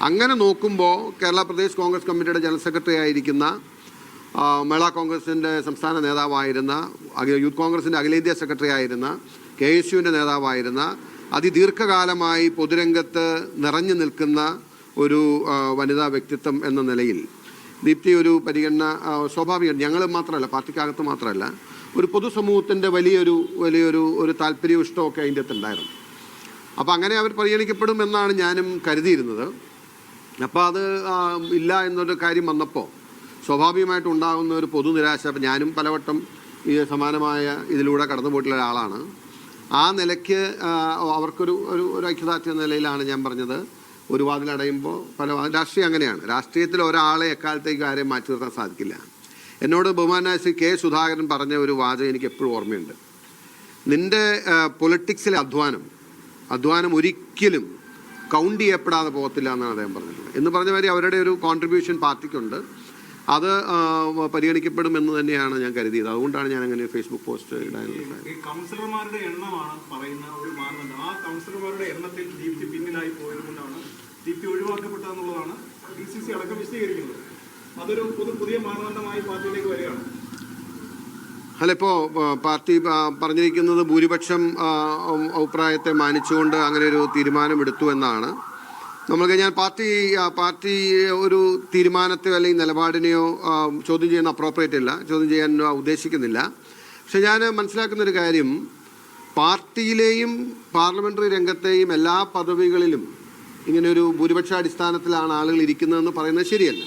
അങ്ങനെ നോക്കുമ്പോൾ കേരള പ്രദേശ് കോൺഗ്രസ് കമ്മിറ്റിയുടെ ജനറൽ സെക്രട്ടറി ആയിരിക്കുന്ന, മേള കോൺഗ്രസിൻ്റെ സംസ്ഥാന നേതാവായിരുന്ന, യൂത്ത് കോൺഗ്രസിൻ്റെ അഖിലേന്ത്യാ സെക്രട്ടറി ആയിരുന്ന, KSUവിൻ്റെ നേതാവായിരുന്ന, അതിദീർഘകാലമായി പൊതുരംഗത്ത് നിറഞ്ഞു നിൽക്കുന്ന ഒരു വനിതാ വ്യക്തിത്വം എന്ന നിലയിൽ ദീപ്തി ഒരു പരിഗണന സ്വാഭാവികം. ഞങ്ങൾ മാത്രമല്ല, പാർട്ടിക്കകത്ത് മാത്രമല്ല, ഒരു പൊതുസമൂഹത്തിൻ്റെ വലിയൊരു താല്പര്യവും ഇഷ്ടമൊക്കെ അതിൻ്റെ അകത്തുണ്ടായിരുന്നു. അപ്പോൾ അങ്ങനെ അവർ പരിഗണിക്കപ്പെടും എന്നാണ് ഞാനും കരുതിയിരുന്നത്. അപ്പോൾ അത് ഇല്ല എന്നൊരു കാര്യം വന്നപ്പോൾ സ്വാഭാവികമായിട്ട് ഉണ്ടാകുന്ന ഒരു പൊതുനിരാശ. അപ്പം ഞാനും പലവട്ടം ഈ സമാനമായ ഇതിലൂടെ കടന്നു പോയിട്ടുള്ള ഒരാളാണ്. ആ നിലയ്ക്ക് അവർക്കൊരു ഐക്യദാർഢ്യ നിലയിലാണ് ഞാൻ പറഞ്ഞത്, ഒരു വാതിലടയുമ്പോൾ രാഷ്ട്രീയം അങ്ങനെയാണ്. രാഷ്ട്രീയത്തിൽ ഒരാളെ എക്കാലത്തേക്ക് ആരെയും മാറ്റി നിർത്താൻ സാധിക്കില്ല. എന്നോട് ബഹുമാനായ ശ്രീ K. സുധാകരൻ പറഞ്ഞ ഒരു വാചകം എനിക്ക് എപ്പോഴും ഓർമ്മയുണ്ട്. നിൻ്റെ പൊളിറ്റിക്സിലെ അധ്വാനം ഒരിക്കലും കൗണ്ട് ചെയ്യപ്പെടാതെ പോകത്തില്ല എന്നാണ് അദ്ദേഹം പറഞ്ഞിട്ടുള്ളത്. എന്ന് പറഞ്ഞ മാതിരി അവരുടെ ഒരു കോൺട്രിബ്യൂഷൻ പാർട്ടിക്കുണ്ട്. അത് പരിഗണിക്കപ്പെടുമെന്ന് തന്നെയാണ് ഞാൻ കരുതിയത്. അതുകൊണ്ടാണ് ഞാൻ അങ്ങനെ ഫേസ്ബുക്ക് പോസ്റ്റ് ഇടാനുള്ളത്. കൗൺസിലർമാരുടെ എണ്ണമാണ് പറയുന്ന ഒരു മാനദണ്ഡം. ആ കൗൺസിലർമാരുടെ എണ്ണത്തിൽ ദീപ്തി പിന്നിലായി പോയതുകൊണ്ടാണ് ദീപ്തി ഒഴിവാക്കപ്പെട്ടതെന്നുള്ളതാണ് DCC അടക്കം വിശദീകരിക്കുന്നത്. അതൊരു പുതിയ മാനദണ്ഡമായി പാർട്ടിയിലേക്ക് വരികയാണ്. അല്ല, ഇപ്പോൾ പാർട്ടി പറഞ്ഞിരിക്കുന്നത് ഭൂരിപക്ഷം അഭിപ്രായത്തെ മാനിച്ചുകൊണ്ട് അങ്ങനെ ഒരു തീരുമാനമെടുത്തു എന്നാണ്. ഞാൻ പാർട്ടി ഒരു തീരുമാനത്തെയോ അല്ലെങ്കിൽ നിലപാടിനെയോ ചോദ്യം ചെയ്യുന്ന അപ്രോപ്രിയേറ്റ് അല്ല, ചോദ്യം ചെയ്യാൻ ഉദ്ദേശിക്കുന്നില്ല. പക്ഷെ ഞാൻ മനസ്സിലാക്കുന്നൊരു കാര്യം, പാർട്ടിയിലെയും പാർലമെൻ്ററി രംഗത്തെയും എല്ലാ പദവികളിലും ഇങ്ങനെയൊരു ഭൂരിപക്ഷാടിസ്ഥാനത്തിലാണ് ആളുകൾ ഇരിക്കുന്നതെന്ന് പറയുന്നത് ശരിയല്ല.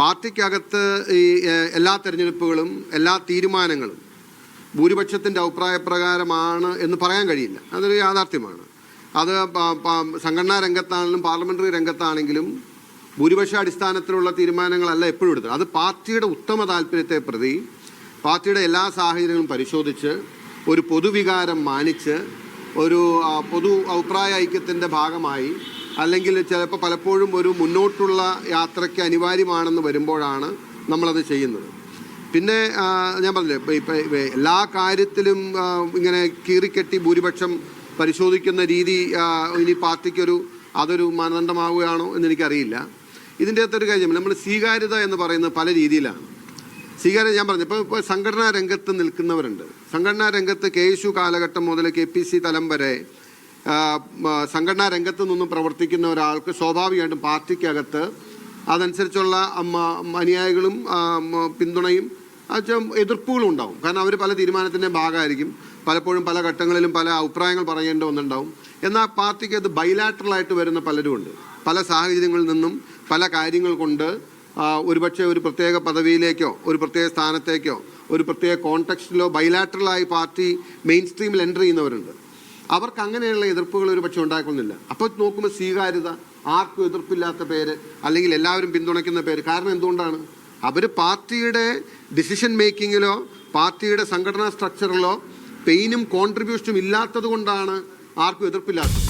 പാർട്ടിക്കകത്ത് ഈ എല്ലാ തെരഞ്ഞെടുപ്പുകളും എല്ലാ തീരുമാനങ്ങളും ഭൂരിപക്ഷത്തിൻ്റെ അഭിപ്രായപ്രകാരമാണ് എന്ന് പറയാൻ കഴിയില്ല. അതൊരു യാഥാർത്ഥ്യമാണ്. അത് സംഘടനാ രംഗത്താണെങ്കിലും പാർലമെൻ്ററി രംഗത്താണെങ്കിലും ഭൂരിപക്ഷാടിസ്ഥാനത്തിലുള്ള തീരുമാനങ്ങളല്ല എപ്പോഴും എടുത്തത്. അത് പാർട്ടിയുടെ ഉത്തമ താല്പര്യത്തെ പ്രതി പാർട്ടിയുടെ എല്ലാ സാഹചര്യങ്ങളും പരിശോധിച്ച് ഒരു പൊതുവികാരം മാനിച്ച് ഒരു പൊതു അഭിപ്രായ ഐക്യത്തിൻ്റെ ഭാഗമായി, അല്ലെങ്കിൽ ചിലപ്പോൾ പലപ്പോഴും ഒരു മുന്നോട്ടുള്ള യാത്രയ്ക്ക് അനിവാര്യമാണെന്ന് വരുമ്പോഴാണ് നമ്മളത് ചെയ്യുന്നത്. പിന്നെ ഞാൻ പറഞ്ഞില്ലേ, ഇപ്പം എല്ലാ കാര്യത്തിലും ഇങ്ങനെ കീറിക്കെട്ടി ഭൂരിപക്ഷം പരിശോധിക്കുന്ന രീതി ഇനി പാർട്ടിക്കൊരു അതൊരു മാനദണ്ഡമാവുകയാണോ എന്നെനിക്കറിയില്ല. ഇതിൻ്റെ അകത്തൊരു കാര്യം, നമ്മൾ സ്വീകാര്യത എന്ന് പറയുന്നത് പല രീതിയിലാണ്. സ്വീകാര്യത ഞാൻ പറഞ്ഞു, ഇപ്പോൾ സംഘടനാ രംഗത്ത് നിൽക്കുന്നവരുണ്ട്. സംഘടനാ രംഗത്ത് KSU കാലഘട്ടം മുതൽ KPC തലം വരെ സംഘടനാ രംഗത്ത് നിന്നും പ്രവർത്തിക്കുന്ന ഒരാൾക്ക് സ്വാഭാവികമായിട്ടും പാർട്ടിക്കകത്ത് അതനുസരിച്ചുള്ള അനുയായികളും പിന്തുണയും എതിർപ്പുകളും ഉണ്ടാവും. കാരണം അവർ പല തീരുമാനത്തിൻ്റെ ഭാഗമായിരിക്കും. പലപ്പോഴും പല ഘട്ടങ്ങളിലും പല അഭിപ്രായങ്ങൾ പറയേണ്ടി വന്നിട്ടുണ്ടാവും. എന്നാൽ പാർട്ടിക്ക് അത് ബൈലാറ്ററലായിട്ട് വരുന്ന പലരുമുണ്ട്. പല സാഹചര്യങ്ങളിൽ നിന്നും പല കാര്യങ്ങൾ കൊണ്ട് ഒരുപക്ഷെ ഒരു പ്രത്യേക പദവിയിലേക്കോ ഒരു പ്രത്യേക സ്ഥാനത്തേക്കോ ഒരു പ്രത്യേക കോണ്ടെക്സ്റ്റിലോ ബൈലാറ്ററലായി പാർട്ടി മെയിൻ സ്ട്രീമിൽ എൻ്റർ ചെയ്യുന്നവരുണ്ട്. അവർക്ക് അങ്ങനെയുള്ള എതിർപ്പുകൾ ഒരു പക്ഷേ ഉണ്ടാക്കുന്നില്ല. അപ്പോൾ നോക്കുമ്പോൾ സ്വീകാര്യത, ആർക്കും എതിർപ്പില്ലാത്ത പേര്, അല്ലെങ്കിൽ എല്ലാവരും പിന്തുണയ്ക്കുന്ന പേര്. കാരണം എന്തുകൊണ്ടാണ്? അവർ പാർട്ടിയുടെ ഡിസിഷൻ മേക്കിങ്ങിലോ പാർട്ടിയുടെ സംഘടനാ സ്ട്രക്ചറിലോ പെയിനും കോൺട്രിബ്യൂഷനും ഇല്ലാത്തത് കൊണ്ടാണ് ആർക്കും എതിർപ്പില്ലാത്തത്.